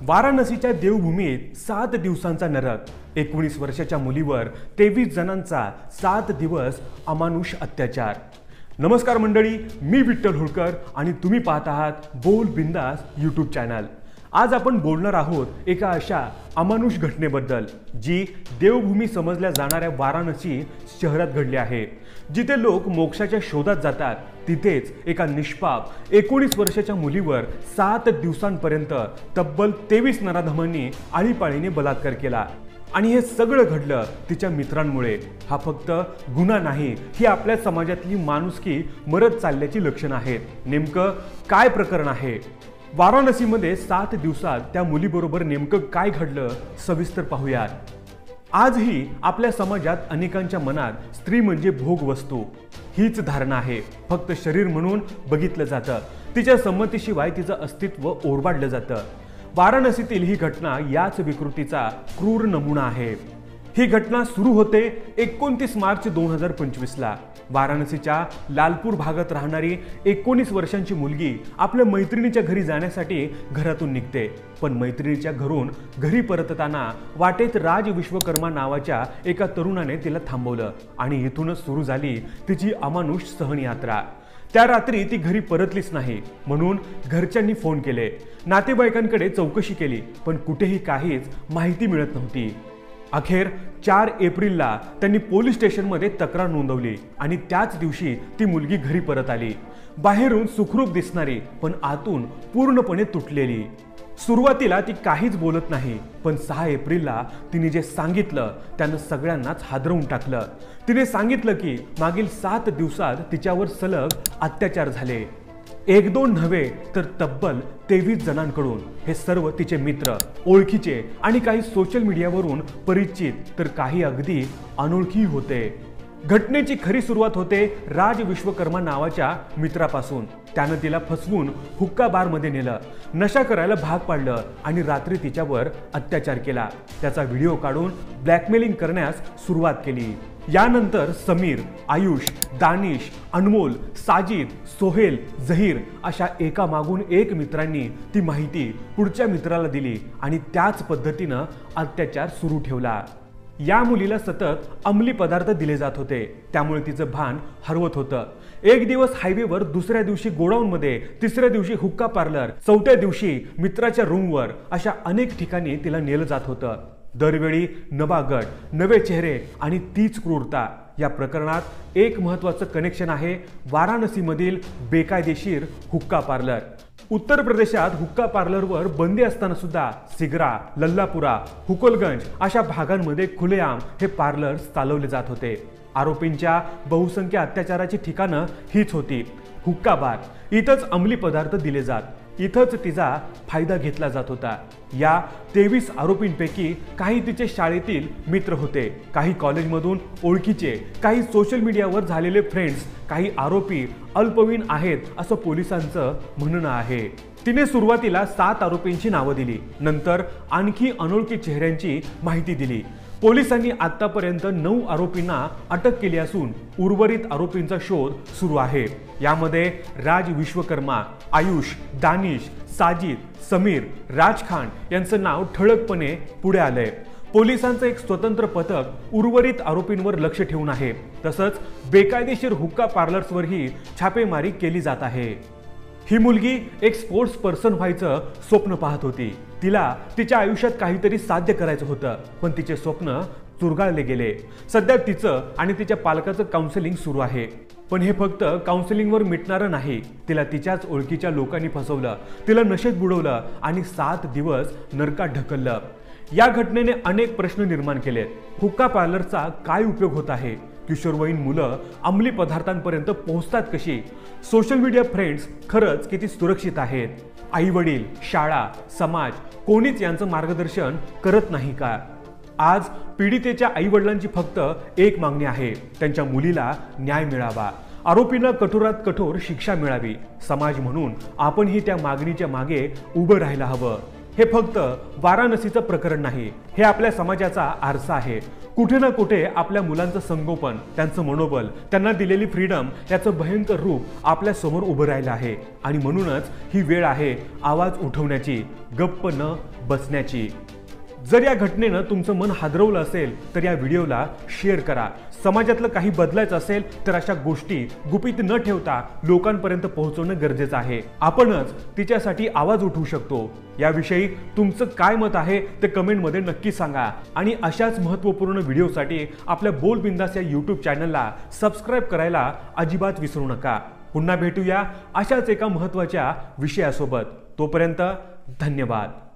वाराणसीच्या देवभूमीत 7 दिवसांचा नरक, 19 वर्षाच्या मुलीवर 23 जणांचा 7 दिवस अमानुष अत्याचार। नमस्कार मंडळी, मी विठ्ठल होळकर आणि तुम्ही पाहत आहात बोल बिंदास यूट्यूब चॅनल। आज आपण बोलणार आहोत एका अशा अमानुष घटनेबद्दल जी देवभूमी समजल्या जाणाऱ्या वाराणसी शहरात घडली आहे। जिथे लोक मोक्षाच्या शोधात जातात तिथेच एका निष्पाप 19 वर्षाच्या मुलीवर 7 दिवसांपर्यंत तब्बल 23 नराधमांनी आळीपाळीने बलात्कार केला आणि हे सगळं घडलं तिच्या मित्रांमुळे। हा फक्त गुन्हा नाही, ही आपल्या समाजातली माणुसकी मरत चालल्याची लक्षणं आहेत। नेमकं काय प्रकरण आहे? वाराणसीमध्ये 7 दिवसात त्या मुलीबरोबर नेमकं काय घडलं सविस्तर पाहूयात। आजही आपल्या समाजात अनेकांच्या मनात स्त्री म्हणजे भोग वस्तू हीच धारणा आहे। फक्त शरीर म्हणून बघितलं जातं, तिच्या संमतीशिवाय तिचं अस्तित्व ओरबाडलं जातं। वाराणसीतील ही घटना याच विकृतीचा क्रूर नमुना आहे। ही घटना सुरू होते 29 मार्च 2025 ला। वाराणसीच्या लालपूर भागात राहणारी 19 वर्षांची मुलगी आपल्या मैत्रिणीच्या घरी जाण्यासाठी घरातून निघते, पण मैत्रिणीच्या घरून घरी परतताना वाटेत राज विश्वकर्मा नावाच्या एका तरुणाने तिला थांबवलं आणि इथूनच सुरू झाली तिची अमानुष सहनयात्रा। त्या रात्री ती घरी परतलीच नाही, म्हणून घरच्यांनी फोन केले, नातेवाईकांकडे चौकशी केली, पण कुठेही काहीच माहिती मिळत नव्हती। अखेर 4 एप्रिलला त्यांनी पोलीस स्टेशनमध्ये तक्रार नोंदवली आणि त्याच दिवशी ती मुलगी घरी परत आली। बाहेरून सुखरूप दिसणारी पण आतून पूर्णपणे तुटलेली। सुरुवातीला ती काहीच बोलत नाही, पण 6 एप्रिलला तिने जे सांगितलं त्यानं सगळ्यांनाच हादरवून टाकलं। तिने सांगितलं की मागील 7 दिवसात तिच्यावर सलग अत्याचार झाले। 1-2 नव्हे तर तब्बल 23 जणांकडून। हे सर्व तिचे मित्र, ओळखीचे आणि काही सोशल मीडियावरून परिचित, तर काही अगदी अनोळखी होते। घटनेची खरी सुरुवात होते राज विश्वकर्मा नावाच्या मित्रापासून। त्यानं तिला फसवून हुक्का बारमध्ये नेलं, नशा करायला भाग पाडलं आणि रात्री तिच्यावर अत्याचार केला। त्याचा व्हिडिओ काढून ब्लॅकमेलिंग करण्यास सुरुवात केली। यानंतर समीर, आयुष, दानिश, अनमोल, साजिद, सोहेल, जहीर अशा एकामागून एक मित्रांनी ती माहिती पुढच्या मित्राला दिली आणि त्याच पद्धतीनं अत्याचार सुरू ठेवला। या मुलीला सतत अंमली पदार्थ दिले जात होते, त्यामुळे तिचं भान हरवत होतं। एक दिवस हायवेवर, दुसऱ्या दिवशी गोडाऊनमध्ये, तिसऱ्या दिवशी हुक्का पार्लर, चौथ्या दिवशी मित्राच्या रूमवर, अशा अनेक ठिकाणी तिला नेलं जात होतं। दरवेळी नवा गट, नवे चेहरे आणि तीच क्रूरता। या प्रकरणात एक महत्त्वाचं कनेक्शन आहे वाराणसीमधील बेकायदेशीर हुक्का पार्लर। उत्तर प्रदेशात हुक्का पार्लरवर बंदी असताना सुद्धा सिगरा, लल्लापुरा, हुकोलगंज अशा भागांमध्ये खुलेआम हे पार्लर्स चालवले जात होते। आरोपींच्या बहुसंख्य अत्याचाराची ठिकाणं हीच होती, हुक्का बार। इथंच अंमली पदार्थ दिले जात, इथंच तिचा फायदा घेतला जात होता। या 23 आरोपींपैकी काही तिचे शाळेतील मित्र होते, काही कॉलेजमधून ओळखीचे, काही सोशल मीडियावर झालेले फ्रेंड्स, काही आरोपी अल्पवयीन आहेत असं पोलिसांचं म्हणणं आहे। तिने सुरुवातीला 7 आरोपींची नावं दिली, नंतर आणखी अनोळखी चेहऱ्यांची माहिती दिली। पोलिसांनी आतापर्यंत 9 आरोपींना अटक केली असून उर्वरित आरोपींचा शोध सुरू आहे। यामध्ये राज विश्वकर्मा, आयुष, दानिश, साजिद, समीर, राज खान यांचं नाव ठळकपणे पुढे आलंय। पोलिसांचं एक स्वतंत्र पथक उर्वरित आरोपींवर लक्ष ठेवून आहे। तसंच बेकायदेशीर हुक्का पार्लर्सवरही छापेमारी केली जात आहे। ही मुलगी एक स्पोर्ट्स पर्सन व्हायचं स्वप्न पाहत होती। तिला तिच्या आयुष्यात काहीतरी साध्य करायचं होतं, पण तिचे स्वप्न चुरगाळले गेले। सध्या तिचं आणि तिच्या पालकाचं काउन्सिलिंग सुरू आहे, पण हे फक्त काउन्सिलिंगवर मिटणारं नाही। तिला तिच्याच ओळखीच्या लोकांनी फसवलं, तिला नशेत बुडवलं आणि 7 दिवस नरकात ढकललं। या घटनेने अनेक प्रश्न निर्माण केलेत। हुक्का पार्लरचा काय उपयोग होत आहे? किशोरवयीन मुलं अंमली पदार्थांपर्यंत पोहोचतात कशी? सोशल मीडिया फ्रेंड्स खरंच किती सुरक्षित आहेत? आई वडील, शाळा, समाज कोणीच यांचं मार्गदर्शन करत नाही का? आज पीडितेच्या आई वडिलांची फक्त एक मागणी आहे, त्यांच्या मुलीला न्याय मिळावा, आरोपींना कठोरात कठोर शिक्षा मिळावी। समाज म्हणून आपणही त्या मागणीच्या मागे उभं राहायला हवं। हे फक्त वाराणसीचं प्रकरण नाही, हे आपल्या समाजाचा आरसा आहे। कुठे ना कुठे आपल्या मुलांचं संगोपन, त्यांचं मनोबल, त्यांना दिलेली फ्रीडम याचं भयंकर रूप आपल्या समोर उभं राहिलं आहे। आणि म्हणूनच ही वेळ आहे आवाज उठवण्याची, गप्प न बसण्याची। जर या घटनेनं तुमचं मन हादरवलं असेल तर या व्हिडिओला शेअर करा। समाजातलं काही बदलायचं असेल तर अशा गोष्टी गुपित न ठेवता लोकांपर्यंत पोहोचवणं गरजेचं आहे। आपणच तिच्यासाठी आवाज उठवू शकतो। याविषयी तुमचं काय मत आहे ते कमेंटमध्ये नक्की सांगा आणि अशाच महत्त्वपूर्ण व्हिडिओसाठी आपल्या बोल बिंदास या YouTube चॅनलला सबस्क्राईब करायला अजिबात विसरू नका। पुन्हा भेटूया अशाच एका महत्त्वाच्या विषयासोबत। तोपर्यंत धन्यवाद।